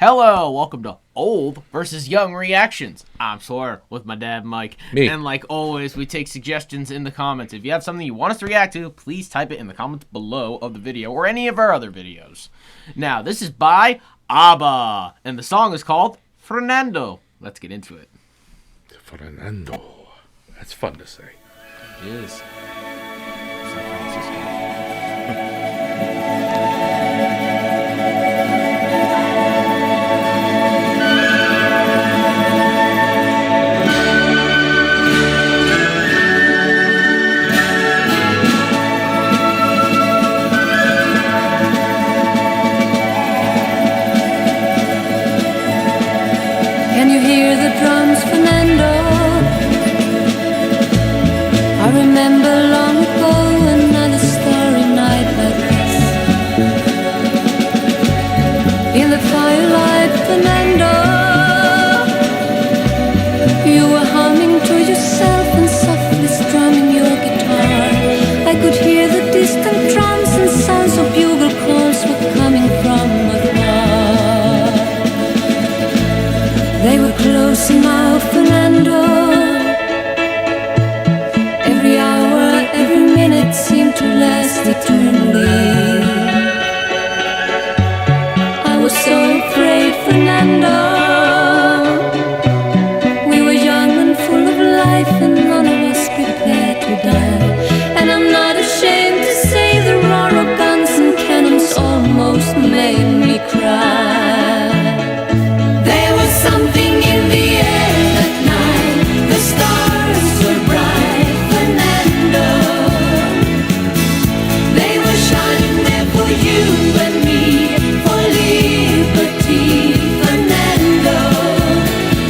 Hello, welcome to Old versus Young Reactions. I'm Sawyer with my dad, Mike. Me. And like always, we take suggestions in the comments. If you have something you want us to react to, please type it in the comments below of the video or any of our other videos. Now, this is by ABBA, and the song is called Fernando. Let's get into it. Fernando. That's fun to say. It is. Can you hear the drums, Fernando? I remember long ago another starry night like this. In the firelight, Fernando, you were humming to yourself and softly strumming your guitar. I could hear the distant drums and sounds of bugle calls were coming from afar. They were close now, Fernando. Every hour, every minute seemed to last eternally. I was so afraid, Fernando. We were young and full of life, and none of us prepared to die. And I'm not ashamed to say the roar of guns and cannons almost made me cry. There was something in the air that night. The stars were bright, Fernando. They were shining there for you and me, for liberty, Fernando.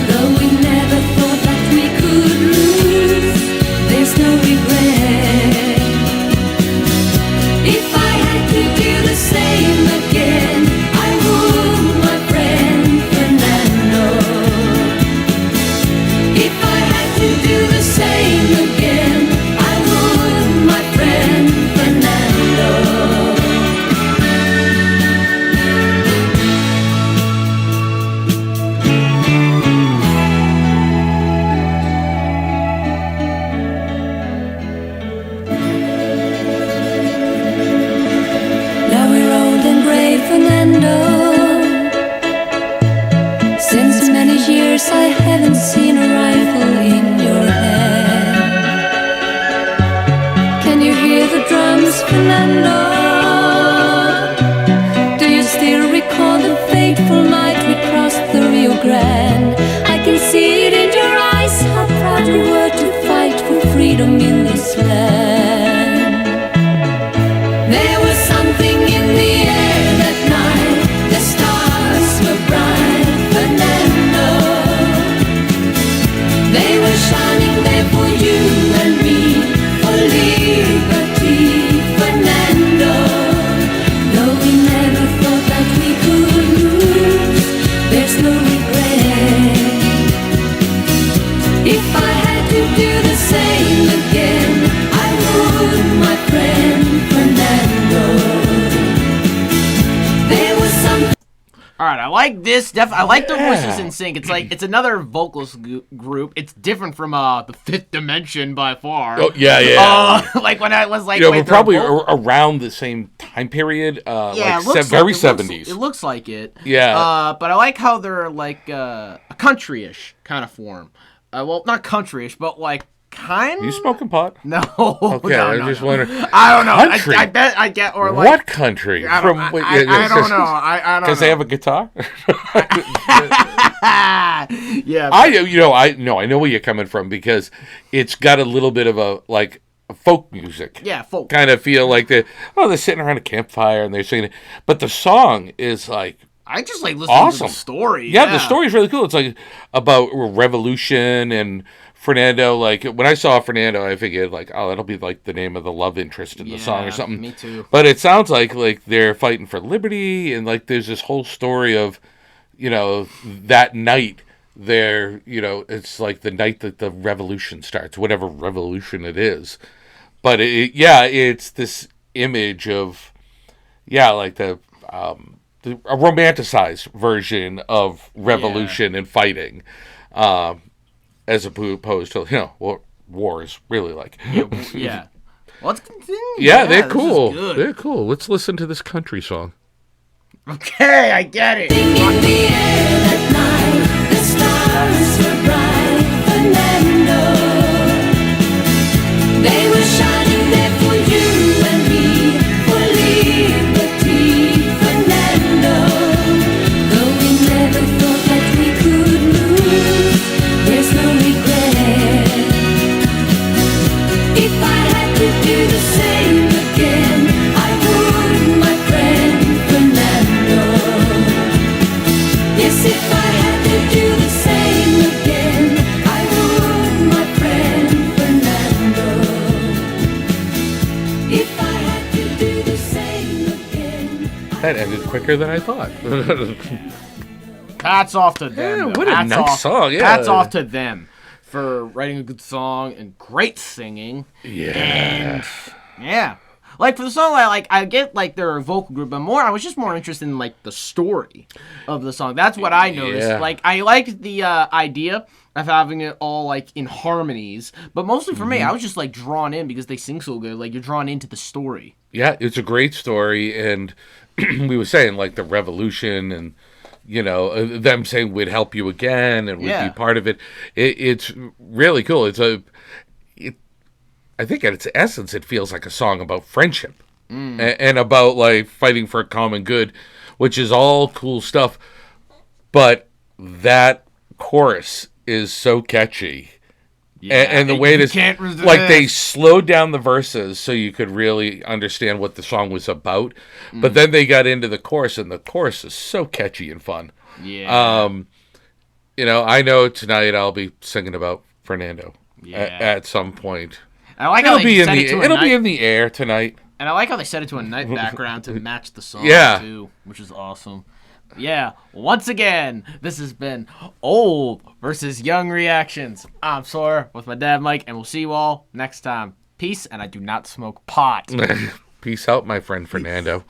Though we never thought that we could lose, there's no regret. If I had to do the same again, I would, my friend Fernando. If I had to do the same again, I would, my friend Fernando. Now we're old and gray, Fernando. Since many years I haven't seen a rifle in your hand. Can you hear the drums, Fernando? Do you still recall the fateful night we crossed the Rio Grande? I can see it in your eyes, how proud you were to fight for freedom in this land. There was something in the air that night. The stars were bright, Fernando. They were shining there for you and me, for liberty, Fernando. Though we never thought that we could lose, there's no regret. If I had to do the same again, I would, my friend Fernando. There was something. All right, I like this. I like the voices in sync. It's like it's another vocalist group. It's different from the Fifth Dimension by far. Oh, yeah. Like when I was like, You know, wait, we're probably around the same time period. yeah, like it looks very like, 70s. It looks like it. Yeah. But I like how they're like a country-ish kind of form. Well, not country-ish, but like kind. You smoking pot? No. Okay, no, I'm no, just no. wondering. I don't know. Country? I bet I get or like What country? I don't, I don't know. I don't know. Because they have a guitar. Yeah. I know where you're coming from because it's got a little bit of a folk music. Yeah, folk. Kind of feel like they're sitting around a campfire and they're singing it. But the song is like I just like listening awesome. to the story. Yeah, the story's really cool. It's like about revolution and Fernando. Like when I saw Fernando, I figured like, oh, that'll be like the name of the love interest in the song or something. Me too. But it sounds like they're fighting for liberty and like there's this whole story of, that night it's like the night that the revolution starts, whatever revolution it is. But it's this image of, like the a romanticized version of revolution and fighting, as opposed to what war is really like. Yeah. Let's continue. Yeah, they're this is cool. good. They're cool. Let's listen to this country song. Okay, I get it. In the air that night, the stars were bright, Fernando. They were shining there for you and me, for liberty, Fernando. Though we never thought that we could lose, there's no regret. If I had to do the same again, I would, my friend Fernando. Yes, if I had to do the same again, I would, my friend Fernando. If I had to do the same again, That ended quicker than I thought. Hats off to them. Yeah, though. what a Hats nice off, song, yeah. Hats off to them for writing a good song and great singing. Yeah. And yeah. Like for the song, I get like they're a vocal group, but I was just more interested in like the story of the song. That's what I noticed. Yeah. Like I liked the idea of having it all like in harmonies, but mostly for me, I was just like drawn in because they sing so good. Like you're drawn into the story. Yeah, it's a great story, and we were saying like the revolution and them saying we'd help you again and we'd Yeah. be part of it. It's really cool. I think at its essence, it feels like a song about friendship and about like fighting for a common good, which is all cool stuff. But that chorus is so catchy. And the way it is, can't resist. like they slowed down the verses so you could really understand what the song was about. But then they got into the chorus, and the chorus is so catchy and fun. Yeah. I know tonight I'll be singing about Fernando Yeah. at some point. I like how It'll be they in set the it to a it'll night, be in the air tonight. and I like how they set it to a night background to match the song Yeah. too, which is awesome. Yeah, once again, this has been Old versus Young Reactions. I'm Sawyer with my dad Mike, and we'll see you all next time. Peace, and I do not smoke pot. Peace out, my friend Fernando.